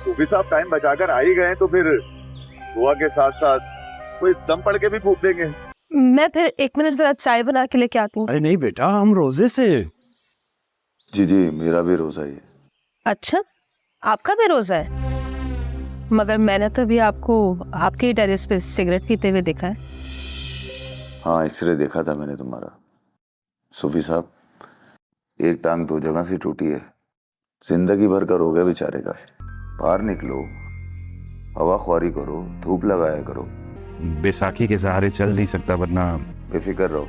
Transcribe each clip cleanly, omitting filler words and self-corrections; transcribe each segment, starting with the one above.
सूफी साहब टाइम बचाकर आ ही गए तो फिर दुआ के साथ साथ कोई दम पड़ के भी फूक देंगे। मैं फिर 1 मिनट जरा चाय बना के लेके आती हूँ। अरे नहीं बेटा, हम रोजे से। जी जी, मेरा भी रोजा ही है। अच्छा, आपका भी रोजा है? मगर मैंने तो अभी आपको आपके ही टेरेस पे सिगरेट पीते हुए देखा है। हाँ, एक्सरे देखा था मैंने तुम्हारा। सूफी साहब, एक टांग 2 जगह से टूटी है। जिंदगी भर का रोग है बेचारे का। बाहर निकलो, हवा ख्वारी करो, धूप लगाया करो। बैसाखी के सहारे चल नहीं सकता, वरना बेफिक्र रहो,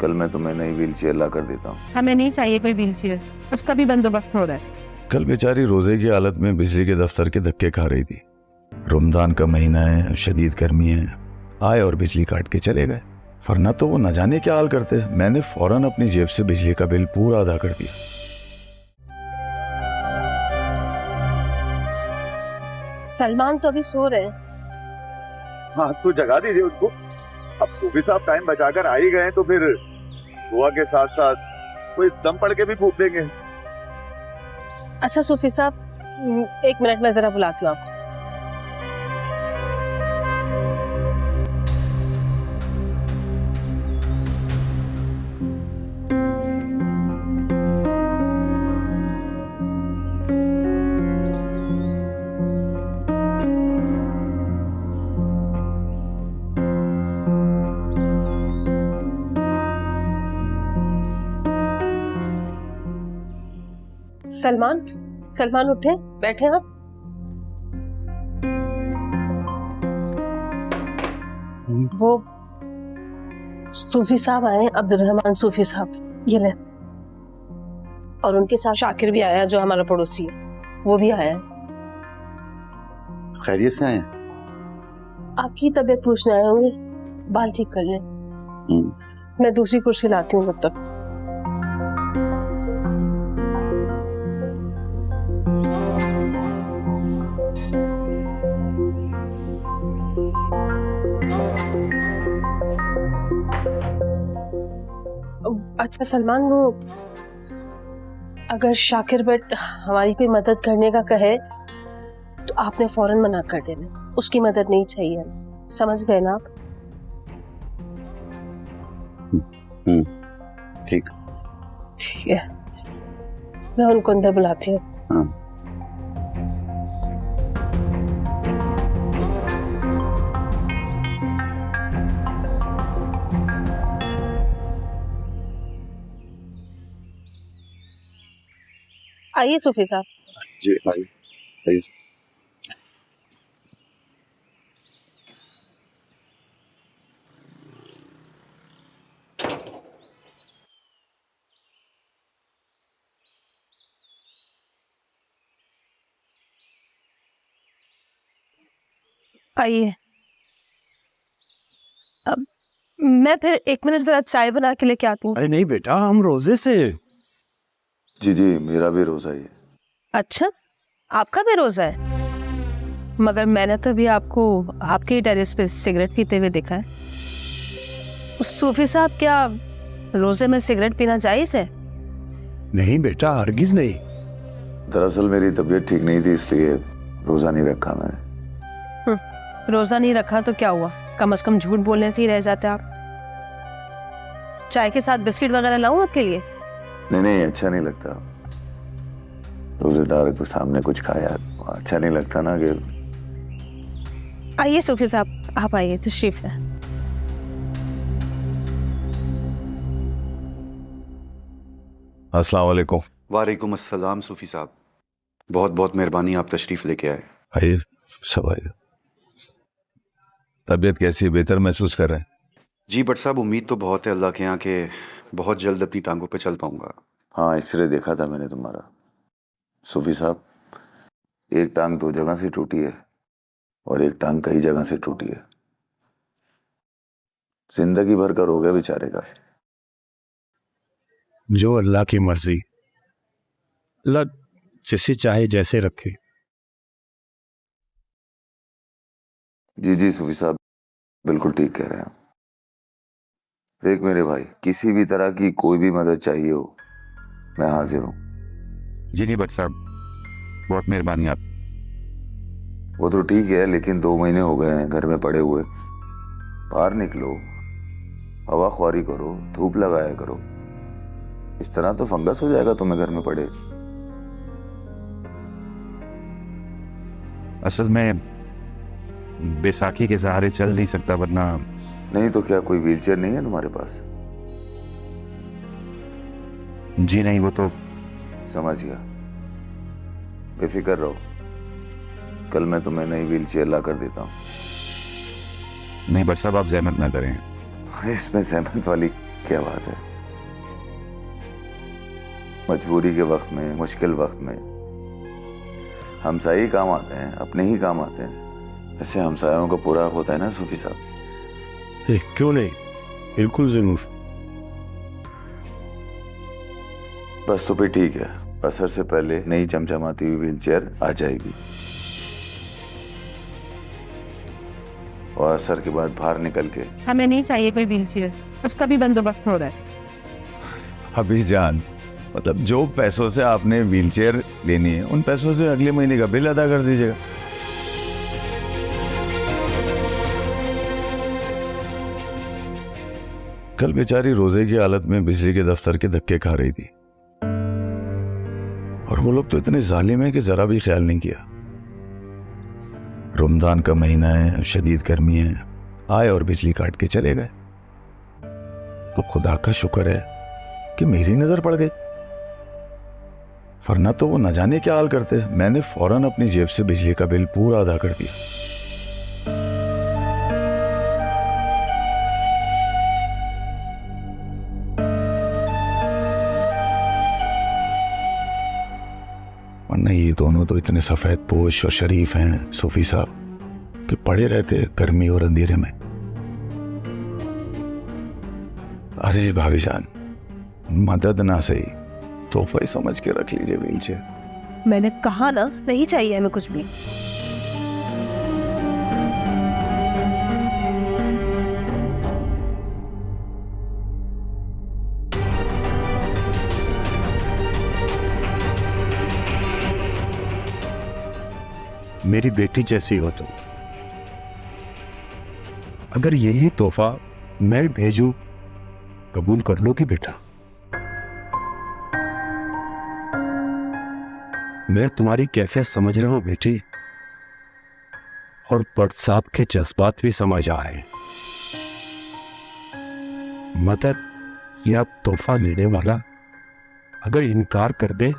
कल मैं तुम्हें नई व्हील चेयर ला कर देता हूँ। हमें नहीं चाहिए कोई व्हील चेयर, उसका भी बंदोबस्त हो रहा है। कल बेचारी रोजे की हालत में बिजली के दफ्तर के धक्के खा रही थी। रमजान का महीना है, शदीद गर्मी है, आए और बिजली काट के चले गए। वरना तो वो न जाने क्या हाल करते। मैंने फौरन अपनी जेब से बिजली का बिल पूरा अदा कर दिया। सलमान तो अभी सो रहे हैं। हाँ, तू जगा दीजिए उनको। अब सूफी साहब टाइम बचाकर आ ही गए तो फिर दुआ के साथ साथ कोई दम पड़ के भी फूक देंगे। अच्छा सूफी साहब, 1 मिनट में जरा बुलाती हूँ आपको। सलमान, सलमान उठे, बैठे आप। वो सूफी साहब आए, अब्दुल रहमान सूफी साहब, ये ले। और उनके साथ शाकिर भी आया, जो हमारा पड़ोसी है, वो भी आया है। खैरियत से आए? आपकी तबीयत पूछने आए होंगे, बाल ठीक कर लें। मैं दूसरी कुर्सी लाती हूँ तब तक। अच्छा सलमान, वो अगर शाकिर भट्ट हमारी कोई मदद करने का कहे तो आपने फौरन मना कर देना। उसकी मदद नहीं चाहिए, समझ गए ना आप? ठीक ठीक है, मैं उनको अंदर बुलाती हूँ। हाँ। आइए सूफी साहब। जी आइए। आइए। अब मैं फिर 1 मिनट जरा चाय बना के लेके आती हूँ। अरे नहीं बेटा, हम रोजे से। जी जी, मेरा भी रोजा ही है। अच्छा, आपका भी रोजा है? मगर मैंने तो अभी आपको आपके ही टेरेस पे सिगरेट पीते हुए देखा है। सूफी साहब, क्या रोजे में सिगरेट पीना जायज है? नहीं बेटा, हरगिज नहीं। दरअसल मेरी तबीयत ठीक नहीं थी, इसलिए रोजा नहीं रखा मैंने। रोजा नहीं रखा तो क्या हुआ, कम से कम झूठ बोलने से ही रह जाते आप। चाय के साथ बिस्किट वगैरह लाऊं आपके लिए? नहीं नहीं, अच्छा नहीं लगता रोजेदार के सामने कुछ खाया, अच्छा नहीं लगता ना। कि आइए सूफी साहब, आप आइए, तशरीफ है। अस्सलाम वालेकुम। वालेकुम अस्सलाम सूफी साहब, बहुत बहुत मेहरबानी, आप तशरीफ लेके आए। आइए, सब आइए। तबीयत कैसी है? बेहतर महसूस कर रहे हैं? जी बट साहब, उम्मीद तो बहुत है अल्लाह के यहाँ के बहुत जल्द अपनी टांगों पे चल पाऊंगा। हाँ, एक्सरे देखा था मैंने तुम्हारा। सूफी साहब, एक टांग 2 जगह से टूटी है और एक टांग कई जगह से टूटी है। जिंदगी भर का रोग है बेचारे का। जो अल्लाह की मर्जी, अल्लाह जिसे चाहे जैसे रखे। जी जी सूफी साहब, बिल्कुल ठीक कह रहे हैं। देख मेरे भाई, किसी भी तरह की कोई भी मदद चाहिए हो, मैं हाजिर हूँ। जी नहीं भट्ट साहब, बहुत मेहरबानी आप। वो तो ठीक है, लेकिन 2 महीने हो गए हैं घर में पड़े हुए। बाहर निकलो, हवा ख्वारी करो, धूप लगाया करो। इस तरह तो फंगस हो जाएगा तुम्हें घर में पड़े। असल में बैसाखी के सहारे चल नहीं सकता, वरना नहीं तो क्या कोई व्हीलचेयर नहीं है तुम्हारे पास? जी नहीं, वो तो समझ गया, बेफिक्र रहो। कल मैं तुम्हें नई व्हीलचेयर ला कर देता हूँ। नहीं बट साहब, आप जहमत ना करें। अरे इसमें सहमत वाली क्या बात है? मजबूरी के वक्त में, मुश्किल वक्त में हमसाये ही काम आते हैं, अपने ही काम आते हैं। ऐसे हमसायों का पूरा हक होता है ना सूफी साहब। क्यों नहीं, बिल्कुल जरूर। बस तो फिर ठीक है, असर से पहले नई चमचमाती हुई व्हीलचेयर आ जाएगी और असर के बाद बाहर निकल के। हमें नहीं चाहिए कोई व्हीलचेयर, उसका भी बंदोबस्त हो रहा है। हबीज जान, मतलब जो पैसों से आपने व्हीलचेयर लेनी है उन पैसों से अगले महीने का बिल अदा कर दीजिएगा। कल बेचारी रोजे की हालत में बिजली के दफ्तर के धक्के खा रही थी और वो लोग तो इतने जालिम हैं कि जरा भी ख्याल नहीं किया। रमजान का महीना है, शदीद गर्मी है, आए और बिजली काट के चले गए। तो खुदा का शुक्र है कि मेरी नजर पड़ गई, वरना तो वो न जाने क्या हाल करते। मैंने फौरन अपनी जेब से बिजली का बिल पूरा अदा कर दिया। वरना ये दोनों तो इतने सफेद पोश और शरीफ हैं सूफी साहब कि पड़े रहते गर्मी और अंधेरे में। अरे भाभी जान, मदद ना सही, तोहफा ही समझ के रख लीजिए व्हीलचेयर। मैंने कहा ना, नहीं चाहिए हमें कुछ भी। मेरी बेटी जैसी हो तुम। अगर यही तोहफा मैं भेजूं, कबूल कर लो कि बेटा? मैं तुम्हारी कैफियत समझ रहा हूं बेटी, और बट साहब के जज्बात भी समझ आ रहे हैं। मदद या तोहफा लेने वाला अगर इनकार कर दे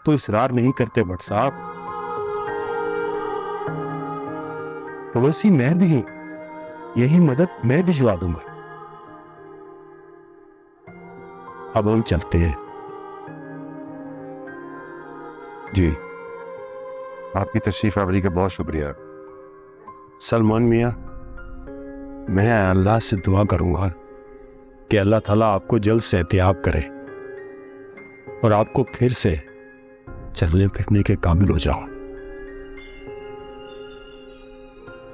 तो इसरार नहीं करते बट साहब। पड़ोसी मैं भी हूं, यही मदद मैं भिजवा दूंगा। अब हम चलते हैं। जी, आपकी तशरीफ आवरी का बहुत शुक्रिया। सलमान मियाँ, मैं अल्लाह से दुआ करूंगा कि अल्लाह ताला आपको जल्द सेहतियाब करे और आपको फिर से चलने फिरने के काबिल हो जाओ।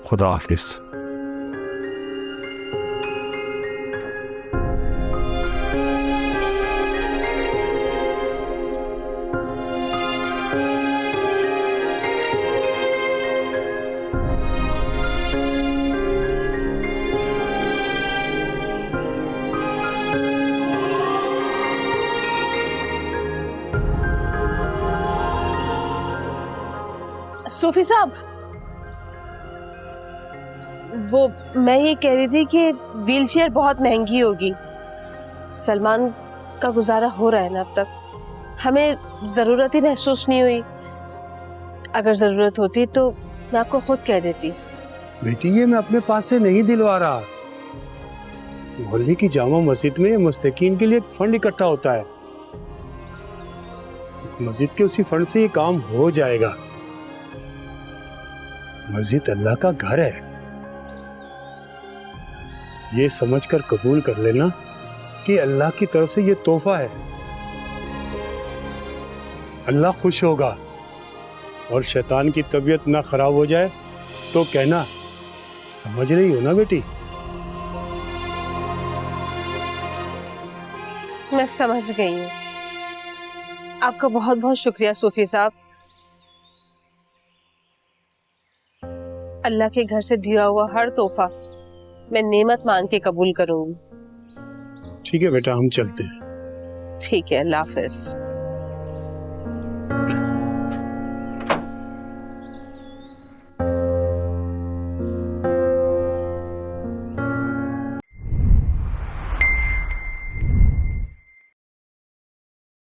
खुदा हाफिज। सूफी साहब, वो मैं ये कह रही थी कि व्हीलचेयर बहुत महंगी होगी। सलमान का गुजारा हो रहा है ना अब तक, हमें ज़रूरत ही महसूस नहीं हुई। अगर ज़रूरत होती तो मैं आपको खुद कह देती। बेटी, ये मैं अपने पास से नहीं दिलवा रहा। मोहल्ले की जामा मस्जिद में मुस्तकीन के लिए एक फंड इकट्ठा होता है। मस्जिद के उसी फंड से ये काम हो जाएगा। मस्जिद अल्लाह का घर है, ये समझकर कबूल कर लेना कि अल्लाह की तरफ से ये तोहफा है। अल्लाह खुश होगा और शैतान की तबीयत ना खराब हो जाए तो कहना। समझ रही हो ना बेटी? मैं समझ गई हूँ। आपका बहुत बहुत शुक्रिया सूफी साहब। अल्लाह के घर से दिया हुआ हर तोहफा मैं नेमत मांग के कबूल करूंगी। ठीक है बेटा, हम चलते हैं। ठीक है, अल्लाह हाफिज।